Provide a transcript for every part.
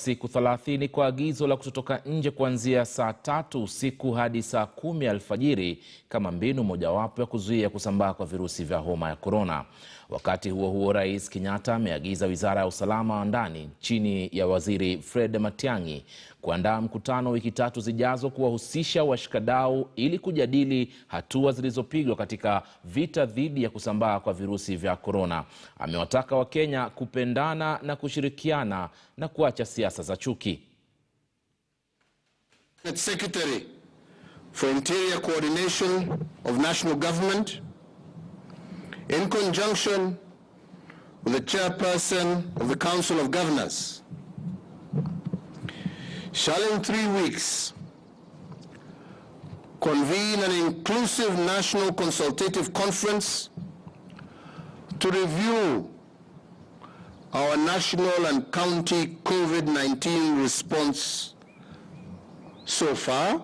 Siku 30 kwa agizo la kutotoka nje kuanzia saa 3 usiku hadi saa 10 alfajiri kama mbinu mojawapo ya kuzuia kusambaa kwa virusi vya homa ya korona. Wakati huo huo, Rais Kenyatta ameagiza Wizara ya Usalama wa Ndani chini ya Waziri Fred Matiang'i kuandaa mkutano wiki 3 zijazo kuwahusisha washikadau ili kujadili hatua zilizopigwa katika vita dhidi ya kusambaa kwa virusi vya korona. Amewataka Wakenya kupendana na kushirikiana na kuacha siasa za chuki. Secretary for Interior Coordination of National Government, in conjunction with the Chairperson of the Council of Governors, shall in 3 weeks convene an inclusive national consultative conference to review our national and county COVID-19 response so far,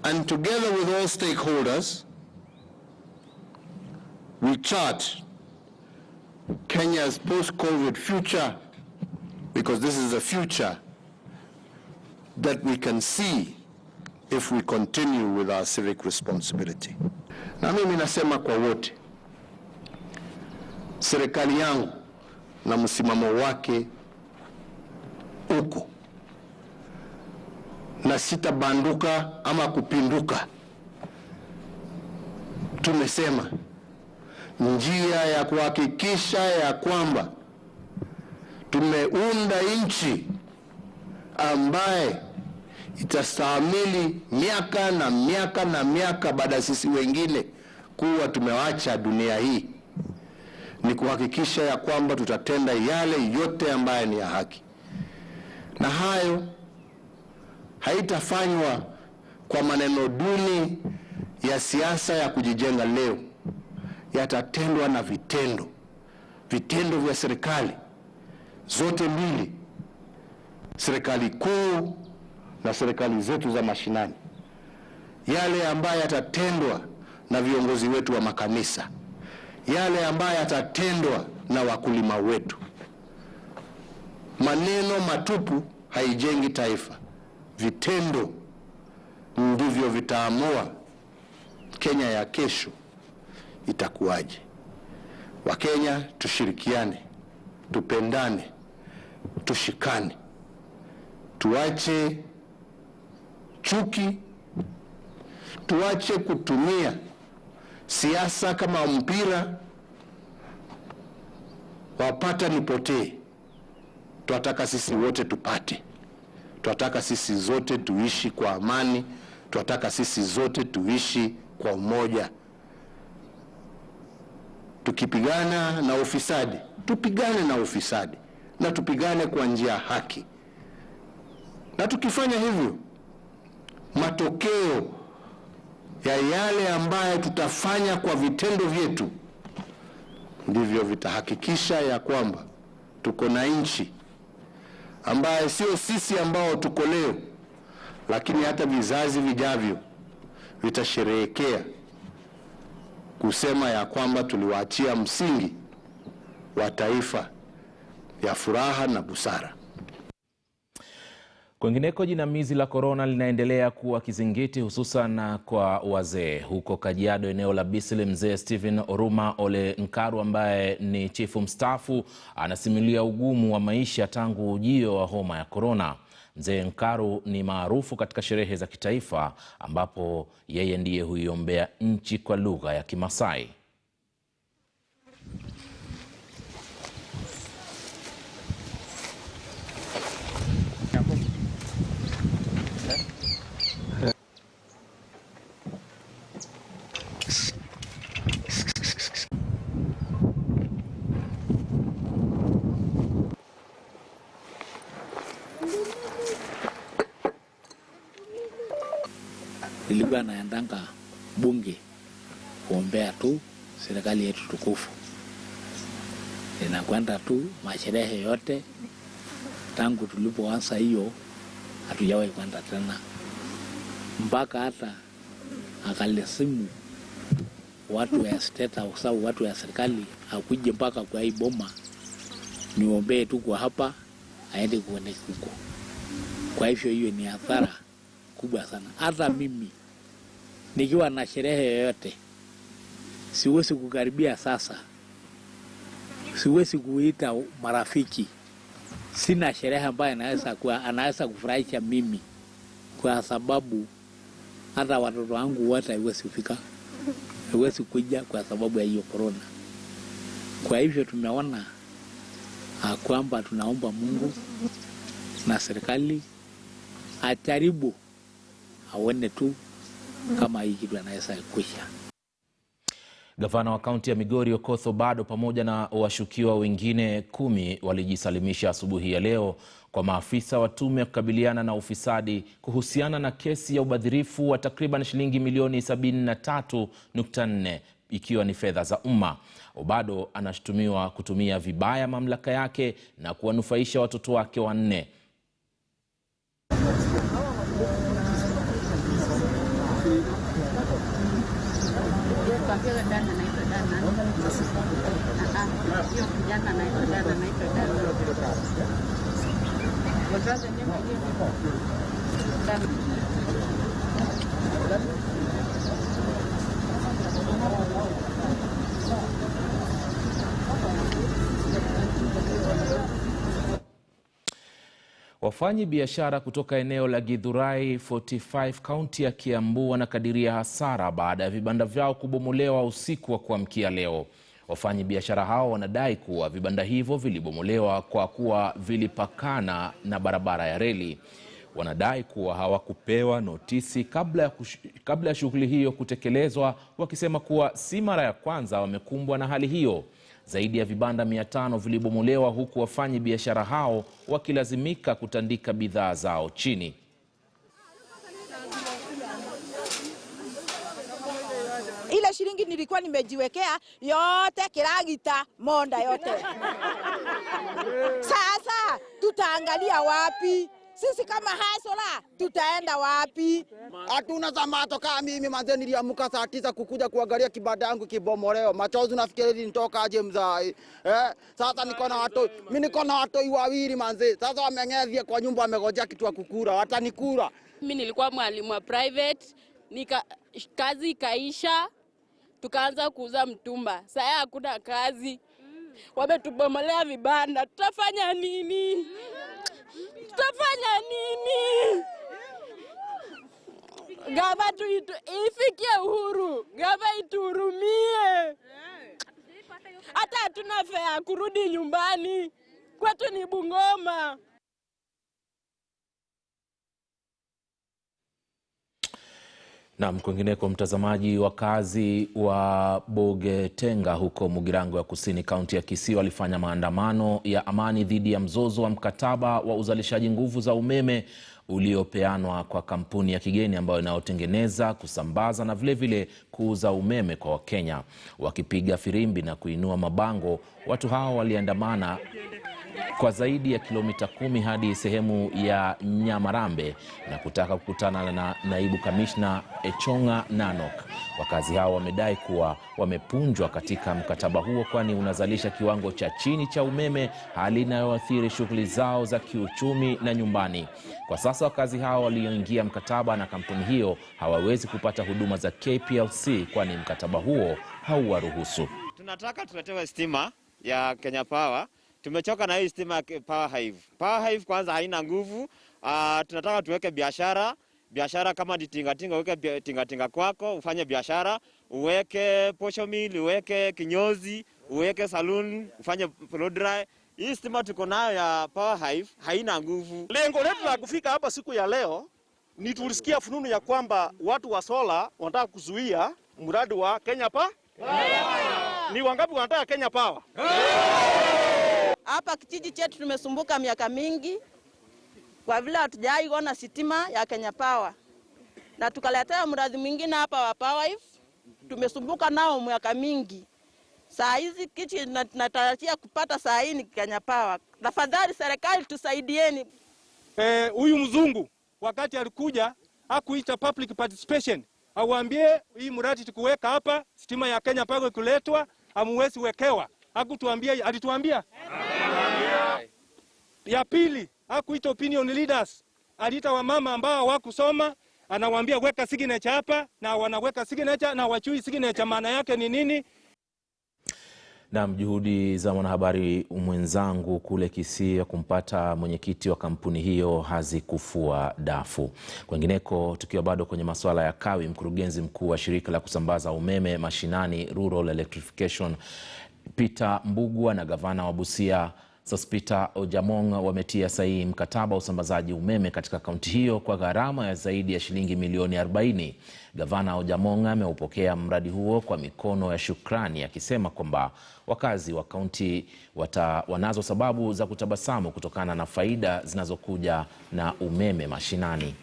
and together with all stakeholders, we chart Kenya's post-COVID future, because this is a future that we can see if we continue with our civic responsibility. Na mimi nasema kwa wote, serikali yangu na msimamo wake uko, na sitabanduka ama kupinduka. Tumesema njia ya kuhakikisha ya kwamba tumeunda nchi ambaye itastahimili miaka na miaka na miaka baada ya sisi wengine kuwa tumewacha dunia hii, ni kuhakikisha ya kwamba tutatenda yale yote ambaye ni ya haki, na hayo haitafanywa kwa maneno duni ya siasa ya kujijenga leo. Yatatendwa na vitendo vya serikali zote mbili, serikali kuu na serikali zetu za mashinani, yale ambayo yatatendwa na viongozi wetu wa makanisa, yale ambayo yatatendwa na wakulima wetu. Maneno matupu haijengi taifa, vitendo ndivyo vitaamua Kenya ya kesho itakuwaje. Wakenya tushirikiane, tupendane, tushikane, tuache chuki, tuache kutumia siasa kama mpira wapata nipotee. Tunataka sisi wote tupate, tunataka sisi zote tuishi kwa amani, tunataka sisi zote tuishi kwa umoja. Tukipigana na ufisadi, tupigane na ufisadi, na tupigane kwa njia haki. Na tukifanya hivyo, matokeo ya yale ambayo tutafanya kwa vitendo vyetu ndivyo vitahakikisha ya kwamba tuko na nchi ambaye sio sisi ambao tuko leo, lakini hata vizazi vijavyo vitasherehekea kusema ya kwamba tuliwaachia msingi wa taifa ya furaha na busara. Kwingineko, jinamizi la korona linaendelea kuwa kizingiti hususan kwa wazee. Huko Kajiado, eneo la Bisili, mzee Stephen Oruma Ole Nkaru ambaye ni chifu mstaafu anasimulia ugumu wa maisha tangu ujio wa homa ya korona. Mzee Nkaru ni maarufu katika sherehe za kitaifa ambapo yeye ndiye huiombea nchi kwa lugha ya Kimasai. Nilikuwa naendanga bunge kuombea tu serikali yetu tukufu. Ninakwenda tu masherehe yote, tangu tulipoanza hiyo hatujawahi kwenda tena. Mpaka hata akalisimu watu ya state au watu ya serikali akuje mpaka kwa hii boma niombee tu kwa hapa aende kuone huko. Kwa hivyo hiyo ni hasara kubwa sana. Hata mimi nikiwa na sherehe yoyote siwezi kukaribia sasa, siwezi kuita marafiki. Sina sherehe ambayo anaweza kufurahisha mimi, kwa sababu hata watoto wangu wote haiwezi kufika, haiwezi kuja kwa sababu ya hiyo corona. Kwa hivyo tumeona kwamba tunaomba Mungu na serikali ajaribu aone tu kama hii kitu anaweza kuisha. Gavana wa kaunti ya Migori Okoth Obado pamoja na washukiwa wengine 10 walijisalimisha asubuhi ya leo kwa maafisa wa tume ya kukabiliana na ufisadi kuhusiana na kesi ya ubadhirifu wa takriban shilingi milioni 73.4 ikiwa ni fedha za umma. Obado anashutumiwa kutumia vibaya mamlaka yake na kuwanufaisha watoto wake 4. Wafanyi biashara kutoka eneo la Githurai 45 kaunti ya Kiambu wanakadiria hasara baada ya vibanda vyao kubomolewa usiku wa kuamkia leo. Wafanyi biashara hao wanadai kuwa vibanda hivyo vilibomolewa kwa kuwa vilipakana na barabara ya reli. Wanadai kuwa hawakupewa notisi kabla ya shughuli hiyo kutekelezwa, wakisema kuwa si mara ya kwanza wamekumbwa na hali hiyo. Zaidi ya vibanda 500 vilibomolewa huku wafanyi biashara hao wakilazimika kutandika bidhaa zao chini. Ile shilingi nilikuwa nimejiwekea yote kiragita monda yote. Sasa tutaangalia wapi? Sisi kama hasola tutaenda wapi? Hatuna zamato kama mimi manze, niliamka saa 9 kukuja kuangalia kibanda yangu kibomoleo. Machozi nafikiri nitoka aje mzai. Sasa niko na watu, mimi niko na watu 2 manze. Sasa wameng'ethia kwa nyumba, wamegojea kitu ya kukura, watanikura. Mimi nilikuwa mwalimu wa private, kazi ikaisha, tukaanza kuuza mtumba. Sasa hakuna kazi. Wametubomolea vibanda. Tutafanya nini? Tutafanya nini? Gava tu ifikie uhuru. Gava ituhurumie. Hata hatuna fare kurudi nyumbani. Kwetu ni Bungoma. Na kwingineko, mtazamaji, wakazi wa Bogetenga huko Mugirango ya Kusini, kaunti ya Kisii walifanya maandamano ya amani dhidi ya mzozo wa mkataba wa uzalishaji nguvu za umeme uliopeanwa kwa kampuni ya kigeni ambayo inayotengeneza, kusambaza na vile kuuza umeme kwa Wakenya. Wakipiga firimbi na kuinua mabango, watu hao waliandamana kwa zaidi ya kilomita 10 hadi sehemu ya Nyamarambe na kutaka kukutana na naibu kamishna Echonga Nanok. Wakazi hao wamedai kuwa wamepunjwa katika mkataba huo, kwani unazalisha kiwango cha chini cha umeme, hali inayoathiri shughuli zao za kiuchumi na nyumbani. Kwa sasa wakazi hao walioingia mkataba na kampuni hiyo hawawezi kupata huduma za KPLC, kwani mkataba huo hauwaruhusu. Tunataka tuletewe stima ya Kenya Power. Tumechoka na hii stima Power Hive. Power Hive kwanza haina nguvu. Tunataka tuweke biashara kama tingatinga, uweke tingatinga kwako, ufanye biashara, uweke posho mill, uweke kinyozi, uweke saloon, ufanye blow dry. Hii stima tuko nayo ya Power Hive haina nguvu. Lengo letu la kufika hapa siku ya leo ni tulisikia fununu ya kwamba watu wa sola wanataka kuzuia mradi wa Kenya Power. Ni wangapi wanataka Kenya Power? Hapa kijiji chetu tumesumbuka miaka mingi kwa vile hatujai kuona stima ya Kenya Power. Na tukaletea mradi mwingine hapa wa Power Hive. Tumesumbuka nao miaka mingi. Saa hizi kichi natarajia kupata saa hii ni Kenya Power. Tafadhali serikali tusaidieni. Huyu mzungu wakati alikuja hakuita public participation. Auambie hii mradi tukuweka hapa, stima ya Kenya Power kuletwa, hamuwezi wekewa. Hakutuambia, alituambia? Ya pili, hakuita opinion leaders. Aliita wamama ambao hawakusoma, anawaambia weka signature hapa, na wanaweka signature na wachui signature maana yake ni nini? Na juhudi za mwanahabari mwenzangu kule Kisii kumpata mwenyekiti wa kampuni hiyo hazikufua dafu. Kwengineko, tukiwa bado kwenye masuala ya kawi, mkurugenzi mkuu wa shirika la kusambaza umeme mashinani Rural Electrification Peter Mbugua na gavana wa Busia Sospita Ojamong wametia sahihi mkataba wa usambazaji umeme katika kaunti hiyo kwa gharama ya zaidi ya shilingi milioni 40. Gavana Ojamong ameupokea mradi huo kwa mikono ya shukrani, akisema kwamba wakazi wa kaunti wanazo sababu za kutabasamu kutokana na faida zinazokuja na umeme mashinani.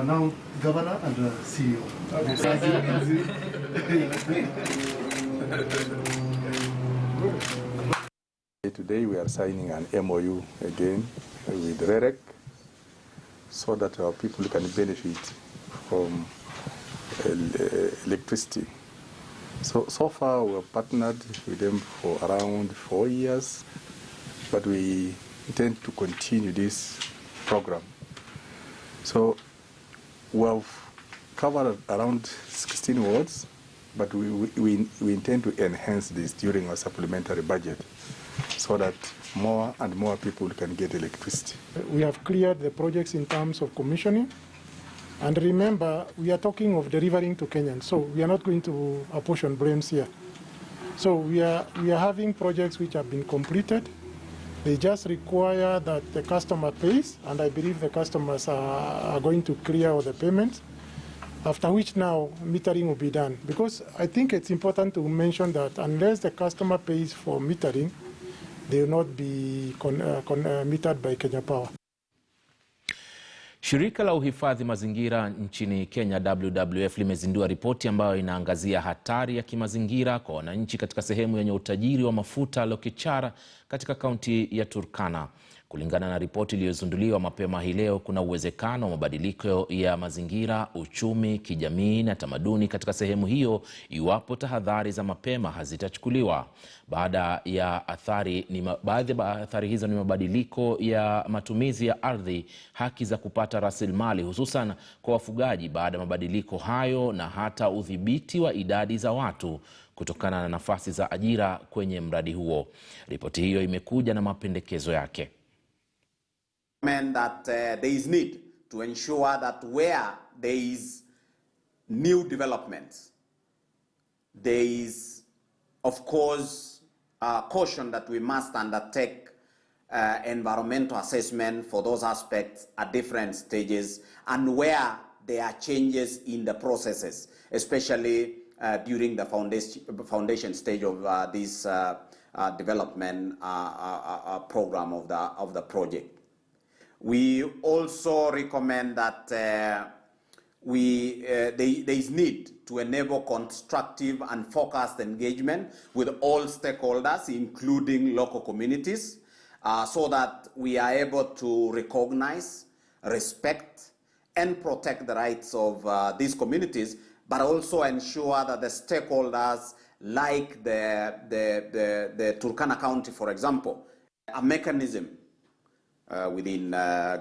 Now, Governor and CEO. Today we are signing an MOU again with REREC so that our people can benefit from electricity. So far we have partnered with them for around 4 years, but we intend to continue this program. So we have covered around 16 wards, but we intend to enhance this during our supplementary budget so that more and more people can get electricity. We have cleared the projects in terms of commissioning. And remember, we are talking of delivering to Kenyans, so we are not going to apportion blames here. So we are having projects which have been completed. They just require that the customer pays, and I believe the customers are going to clear all the payments, after which now metering will be done. Because I think it's important to mention that unless the customer pays for metering, they will not be metered by Kenya Power. Shirika la uhifadhi mazingira nchini Kenya WWF limezindua ripoti ambayo inaangazia hatari ya kimazingira kwa wananchi katika sehemu yenye utajiri wa mafuta Lokichar katika kaunti ya Turkana. Kulingana na ripoti iliyozinduliwa mapema hii leo, kuna uwezekano wa mabadiliko ya mazingira, uchumi, kijamii na tamaduni katika sehemu hiyo iwapo tahadhari za mapema hazitachukuliwa. Baadhi ya athari hizo ni mabadiliko ya matumizi ya ardhi, haki za kupata rasilimali hususan kwa wafugaji baada ya mabadiliko hayo, na hata udhibiti wa idadi za watu kutokana na nafasi za ajira kwenye mradi huo. Ripoti hiyo imekuja na mapendekezo yake. That there is need to ensure that where there is new developments, there is, of course, caution that we must undertake environmental assessment for those aspects at different stages, and where there are changes in the processes, especially during the foundation stage of this development program of the project. We also recommend that there is need to enable constructive and focused engagement with all stakeholders, including local communities, so that we are able to recognize, respect, and protect the rights of these communities, but also ensure that the stakeholders, like the Turkana County, for example, a mechanism within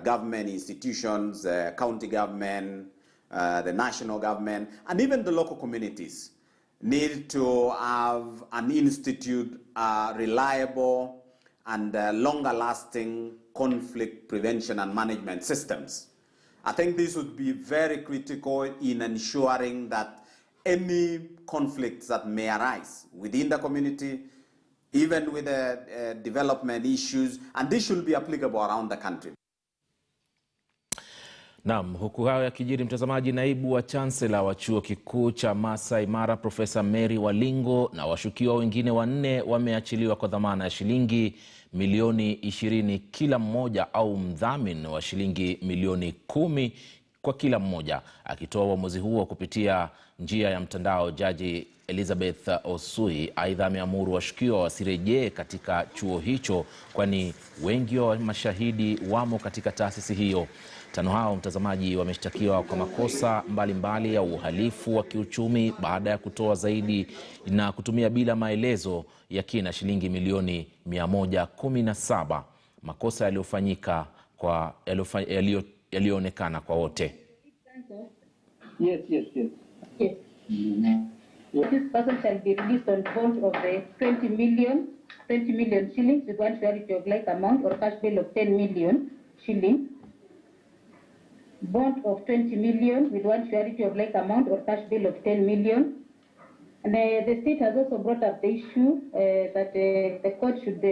government institutions, county government, the national government, and even the local communities need to have an institute, reliable and longer-lasting conflict prevention and management systems. I think this would be very critical in ensuring that any conflicts that may arise within the community, even with the development issues, and this should be applicable around the country. Naam, huku hayo yakijiri mtazamaji, naibu wa chancellor wa chuo kikuu cha Masai Mara Profesa Mary Walingo na washukiwa wengine 4 wameachiliwa kwa dhamana ya shilingi milioni 20 kila mmoja, au mdhamini wa shilingi milioni 10 kwa kila mmoja. Akitoa uamuzi huo kupitia njia ya mtandao, Jaji Elizabeth Osui aidha ameamuru washukiwa wasirejee katika chuo hicho, kwani wengi wa mashahidi wamo katika taasisi hiyo. Tano hao, mtazamaji, wameshtakiwa kwa makosa mbalimbali ya uhalifu wa kiuchumi baada ya kutoa zaidi na kutumia bila maelezo ya kina shilingi milioni 117, makosa yaliyofanyika kwa yaliyoonekana kwa wote. Yes. This person shall be released on bond of the 20 million shillings with one surety of like amount or cash bail of 10 million shillings. Bond of 20 million with one surety of like amount or cash bail of 10 million. And the state has also brought up the issue that the court should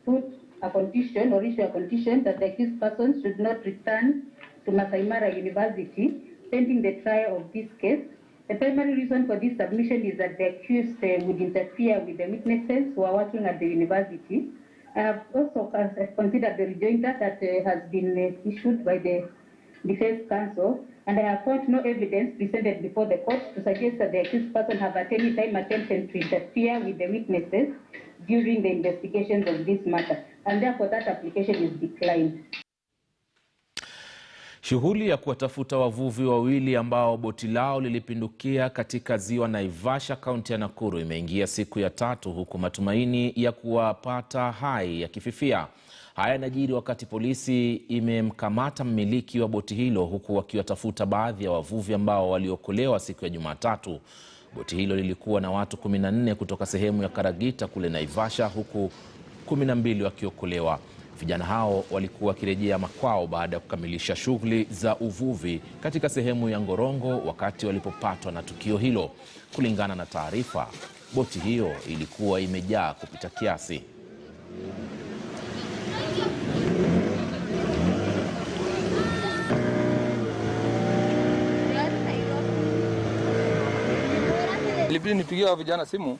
put a condition or issue a condition that the accused person should not return to Masai Mara University pending the trial of this case. The primary reason for this submission is that the accused would interfere with the witnesses who are working at the university. I have also considered the rejoinder that has been issued by the defense counsel, and I have found no evidence presented before the court to suggest that the accused person have at any time attempted to interfere with the witnesses during the investigations of this matter, and therefore that application is declined. Shughuli ya kuwatafuta wavuvi wawili ambao boti lao lilipindukia katika ziwa Naivasha, kaunti ya Nakuru, imeingia siku ya 3, huku matumaini ya kuwapata hai yakififia. Haya yanajiri wakati polisi imemkamata mmiliki wa boti hilo, huku wakiwatafuta baadhi ya wavuvi ambao waliokolewa siku ya Jumatatu. Boti hilo lilikuwa na watu 14 kutoka sehemu ya Karagita kule Naivasha, huku 12 wakiokolewa. Vijana hao walikuwa wakirejea makwao baada ya kukamilisha shughuli za uvuvi katika sehemu ya Ngorongo wakati walipopatwa na tukio hilo. Kulingana na taarifa, boti hiyo ilikuwa imejaa kupita kiasi. Ilibidi nipigie vijana simu,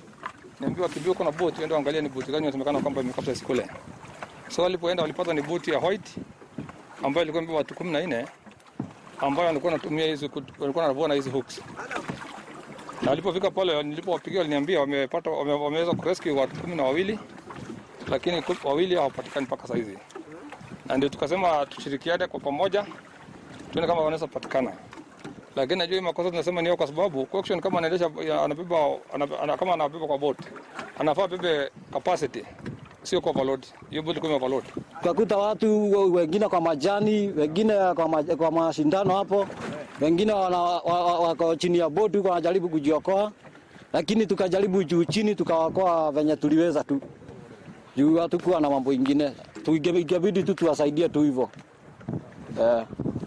niambiwa kimbia kuna boti, enda angalia ni boti gani inasemekana kwamba imekata siku ile. So walipoenda walipata ni boti ya white ambayo ilikuwa imebeba watu 14 ambayo walikuwa wanatumia hizo, walikuwa wanavuna hizo hooks. Na walipofika pale, nilipowapigia waliniambia wameweza kurescue watu 12, lakini wawili hawapatikani mpaka sasa hivi. Na ndio tukasema tushirikiane kwa pamoja tuone kama wanaweza patikana. Lakini najua makosa tunasema ni kwa sababu coaction kama anaendesha kama anabeba kwa boat, anafaa bebe capacity, sio kwa overload. Hiyo boti kwa overload. Tukakuta watu wengine kwa majani, wengine kwa mashindano hapo, wengine wako chini ya boti wanajaribu kujiokoa, lakini tukajaribu juu chini tukawakoa venye tuliweza tu. Juu hatukuwa na mambo mengine. Tukabidi tu tuwasaidie tu hivyo.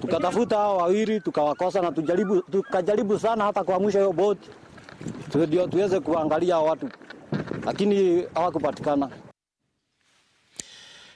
Tukatafuta hao wawili tukawakosa, na tukajaribu sana hata kuamsha hiyo boti ndio tuweze kuangalia watu, lakini hawakupatikana.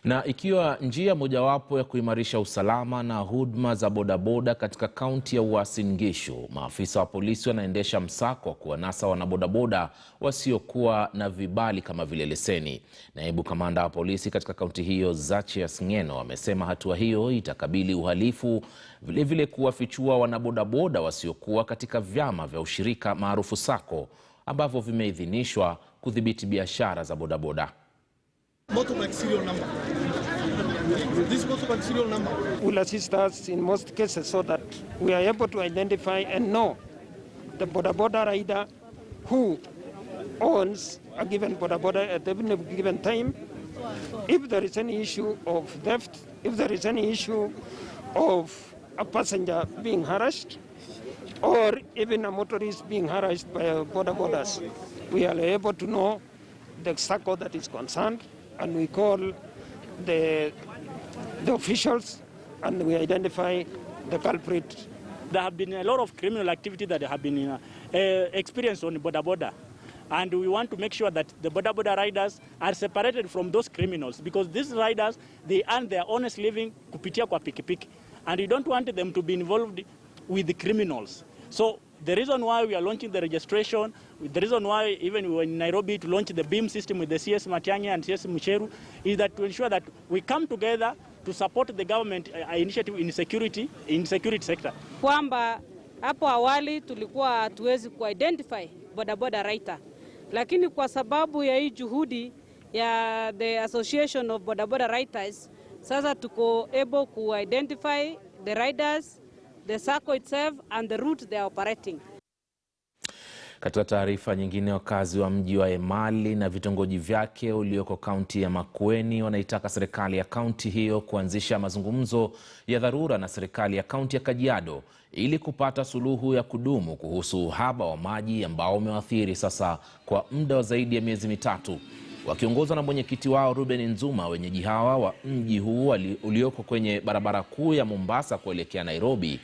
Na ikiwa njia mojawapo ya kuimarisha usalama na huduma za bodaboda katika kaunti ya Uasin Gishu, maafisa wa polisi wanaendesha msako wa kuwanasa wanabodaboda wasiokuwa na vibali kama vile leseni. Naibu kamanda wa polisi katika kaunti hiyo, Zachias Ngeno, amesema hatua hiyo itakabili uhalifu, vilevile kuwafichua wanabodaboda wasiokuwa katika vyama vya ushirika maarufu sako ambavyo vimeidhinishwa kudhibiti biashara za bodaboda. Motorbike serial number. This motorbike serial number will assist us in most cases so that we are able to identify and know the boda rider who owns a given boda at a given time. If there is any issue of theft, if there is any issue of a passenger being harassed, or even a motorist being harassed by bodas, we are able to know the circle that is concerned, and we call the officials and we identify the culprit. There have been a lot of criminal activity that have been experienced on boda, and we want to make sure that the boda riders are separated from those criminals, because these riders, they earn their honest living kupitia kwa pikipiki, and we don't want them to be involved with the criminals. So the reason why we are launching the registration, the reason why even we were in Nairobi to launch the BEAM system with the CS Matiang'i and CS Mucheru, is that to ensure that we come together to support the government initiative in security sector. Kwamba hapo awali tulikuwa hatuwezi kuidentify bodaboda rider, lakini kwa sababu ya hii juhudi ya the Association of Bodaboda Riders, sasa tuko able to identify the riders, the circle itself and the route they are operating. Katika taarifa nyingine, wakazi wa mji wa Emali na vitongoji vyake ulioko kaunti ya Makueni wanaitaka serikali ya kaunti hiyo kuanzisha mazungumzo ya dharura na serikali ya kaunti ya Kajiado ili kupata suluhu ya kudumu kuhusu uhaba wa maji ambao umeathiri sasa kwa muda wa zaidi ya miezi mitatu. Wakiongozwa na mwenyekiti wao Ruben Nzuma, wenyeji hawa wa mji huu ulioko kwenye barabara kuu ya Mombasa kuelekea Nairobi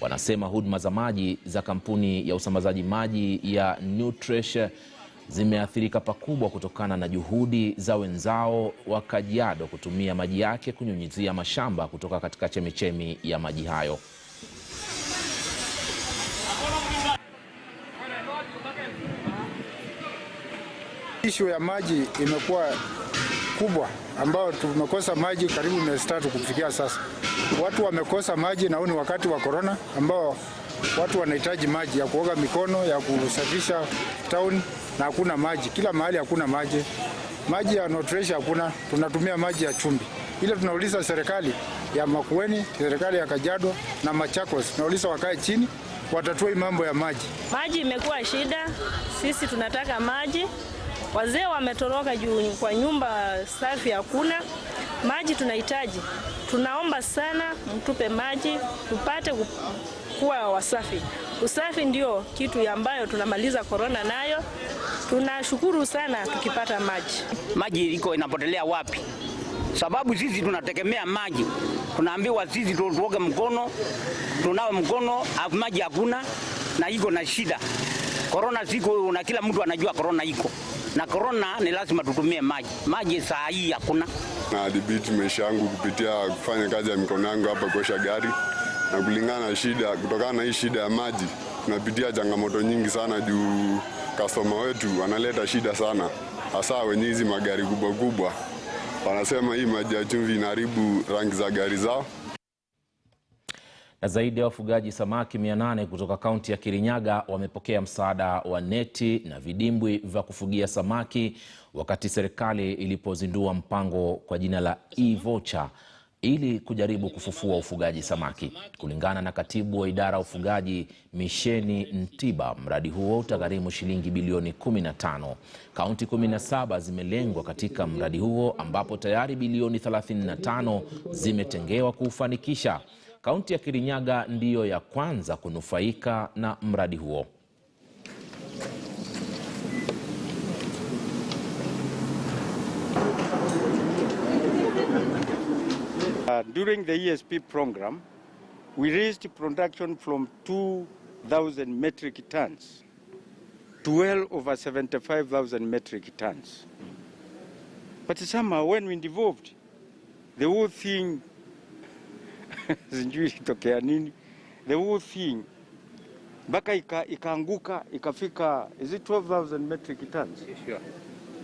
wanasema huduma za maji za kampuni ya usambazaji maji ya Nutresh zimeathirika pakubwa kutokana na juhudi za wenzao wa Kajiado kutumia maji yake kunyunyizia mashamba kutoka katika chemichemi ya maji hayo. Issue ya maji imekuwa kubwa ambao tumekosa maji karibu miezi 3 kufikia sasa. Watu wamekosa maji na ni wakati wa corona ambao watu wanahitaji maji ya kuoga mikono, ya kusafisha town na hakuna maji. Kila mahali hakuna maji. Maji ya Nutresh hakuna, tunatumia maji ya chumvi. Ile tunauliza serikali ya Makueni, serikali ya Kajiado na Machakos, tunauliza wakae chini watatue mambo ya maji. Maji imekuwa shida, sisi tunataka maji. Wazee wametoroka juu kwa nyumba safi hakuna. Maji tunahitaji. Tunaomba sana mtupe maji tupate kuwa wasafi. Usafi ndio kitu ambayo tunamaliza corona nayo. Tunashukuru sana tukipata maji. Maji iko inapotelea wapi? Sababu sisi tunategemea maji. Tunaambiwa sisi tuoge mkono, tunawe mkono, maji hakuna na iko na shida. Corona siko na kila mtu anajua corona iko. Na corona ni lazima tutumie maji. Maji saa hii hakuna. Na adhibiti maisha yangu kupitia kufanya kazi ya mikono yangu hapa kuosha gari. Na kulingana na shida, kutokana na hii shida ya maji, tunapitia changamoto nyingi sana juu customer wetu analeta shida sana. Hasa wenye hizi magari kubwa kubwa. Wanasema hii maji ya chumvi inaharibu rangi za gari zao. Na zaidi ya wafugaji samaki 800 kutoka kaunti ya Kirinyaga wamepokea msaada wa neti na vidimbwi vya kufugia samaki wakati serikali ilipozindua mpango kwa jina la e-voucher ili kujaribu kufufua ufugaji samaki. Kulingana na katibu wa idara ya ufugaji Misheni Ntiba, mradi huo utagharimu shilingi bilioni 15. Kaunti 17 zimelengwa katika mradi huo ambapo tayari bilioni 35 zimetengewa kuufanikisha. Kaunti ya Kirinyaga ndiyo ya kwanza kunufaika na mradi huo. During the ESP program, we raised production from 2,000 metric tons to well over 75,000 metric tons. But somehow when we involved, the whole thing the whole thing mpaka ikaanguka ikafika, is it 12,000 metric tons? Yes, sure.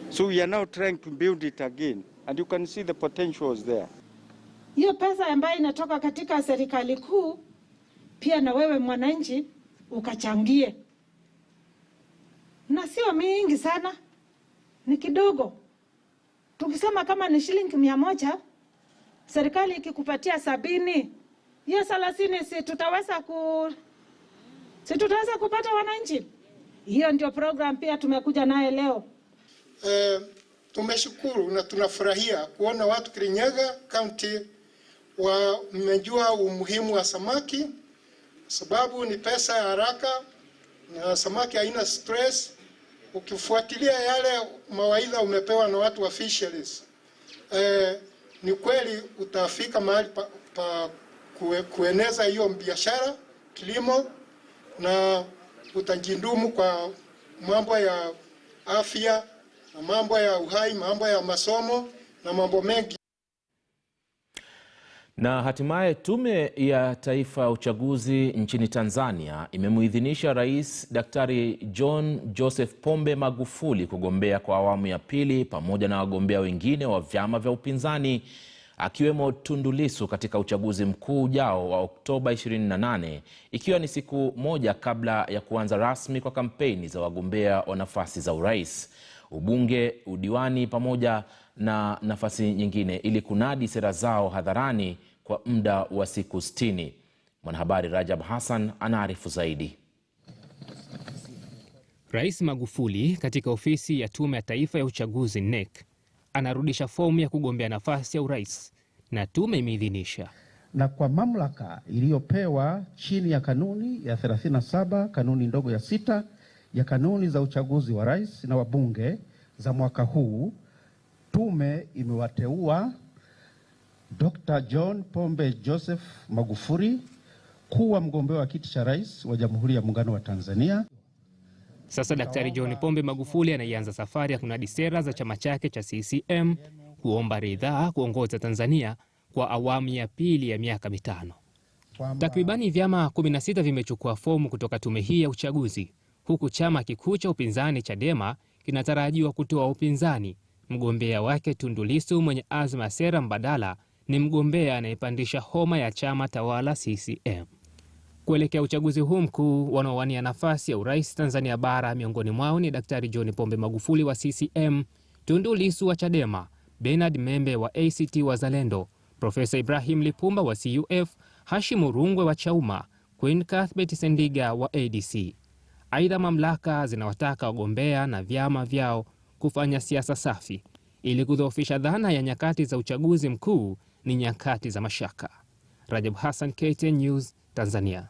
So we are now trying to build it again and you can see the potentials there. Hiyo pesa ambayo inatoka katika serikali kuu pia na wewe mwananchi ukachangie. Na sio mingi sana, ni kidogo. Tukisema kama ni shilingi 100, serikali ikikupatia 70, hiyo 30 si tutaweza kupata wananchi. Hiyo ndio program pia tumekuja naye leo. Tumeshukuru na tunafurahia kuona watu Kirinyaga County wamejua umuhimu wa samaki, sababu ni pesa ya haraka na samaki haina stress. Ukifuatilia yale mawaidha umepewa na watu wa fisheries, ni kweli utafika mahali pa kueneza hiyo biashara, kilimo, na utajindumu kwa mambo ya afya, na mambo ya uhai, mambo ya masomo na mambo mengi. Na hatimaye Tume ya Taifa ya Uchaguzi nchini Tanzania imemuidhinisha Rais Daktari John Joseph Pombe Magufuli kugombea kwa awamu ya pili pamoja na wagombea wengine wa vyama vya upinzani akiwemo Tundu Lissu katika uchaguzi mkuu ujao wa Oktoba 28, ikiwa ni siku moja kabla ya kuanza rasmi kwa kampeni za wagombea wa nafasi za urais, ubunge, udiwani pamoja na nafasi nyingine ili kunadi sera zao hadharani kwa muda wa siku 60. Mwanahabari Rajab Hassan anaarifu zaidi. Rais Magufuli katika ofisi ya Tume ya Taifa ya Uchaguzi NEC anarudisha fomu ya kugombea nafasi ya urais na tume imeidhinisha. Na kwa mamlaka iliyopewa chini ya kanuni ya 37 kanuni ndogo ya 6 ya kanuni za uchaguzi wa rais na wabunge za mwaka huu, tume imewateua Dr. John Pombe Joseph Magufuli kuwa mgombea wa kiti cha rais wa Jamhuri ya Muungano wa Tanzania. Sasa Daktari John Pombe Magufuli anaianza safari ya kunadi sera za chama chake cha CCM kuomba ridhaa kuongoza Tanzania kwa awamu ya pili ya miaka 5. Takribani vyama 16 vimechukua fomu kutoka tume hii ya uchaguzi, huku chama kikuu cha upinzani Chadema kinatarajiwa kutoa upinzani. Mgombea wake Tundu Lissu mwenye azma ya sera mbadala ni mgombea anayepandisha homa ya chama tawala CCM. Kuelekea uchaguzi huu mkuu, wanaowania nafasi ya urais Tanzania bara miongoni mwao ni Daktari John Pombe Magufuli wa CCM, Tundu Lissu wa Chadema, Bernard Membe wa ACT Wazalendo, Profesa Ibrahim Lipumba wa CUF, Hashim Rungwe wa Chauma, Queen Cuthbert Sendiga wa ADC. Aidha, mamlaka zinawataka wagombea na vyama vyao kufanya siasa safi ili kudhoofisha dhana ya nyakati za uchaguzi mkuu ni nyakati za mashaka. Rajab Hassan, KTN News, Tanzania.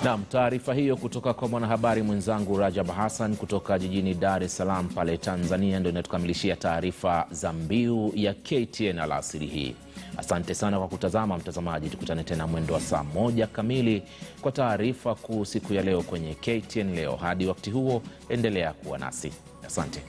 Naam, taarifa hiyo kutoka kwa mwanahabari mwenzangu Rajab Hassan kutoka jijini Dar es Salaam pale Tanzania ndio inatukamilishia taarifa za Mbiu ya KTN alasiri hii. Asante sana kwa kutazama mtazamaji, tukutane tena mwendo wa saa 1 kamili kwa taarifa kuu siku ya leo kwenye KTN leo. Hadi wakati huo, endelea kuwa nasi. Asante.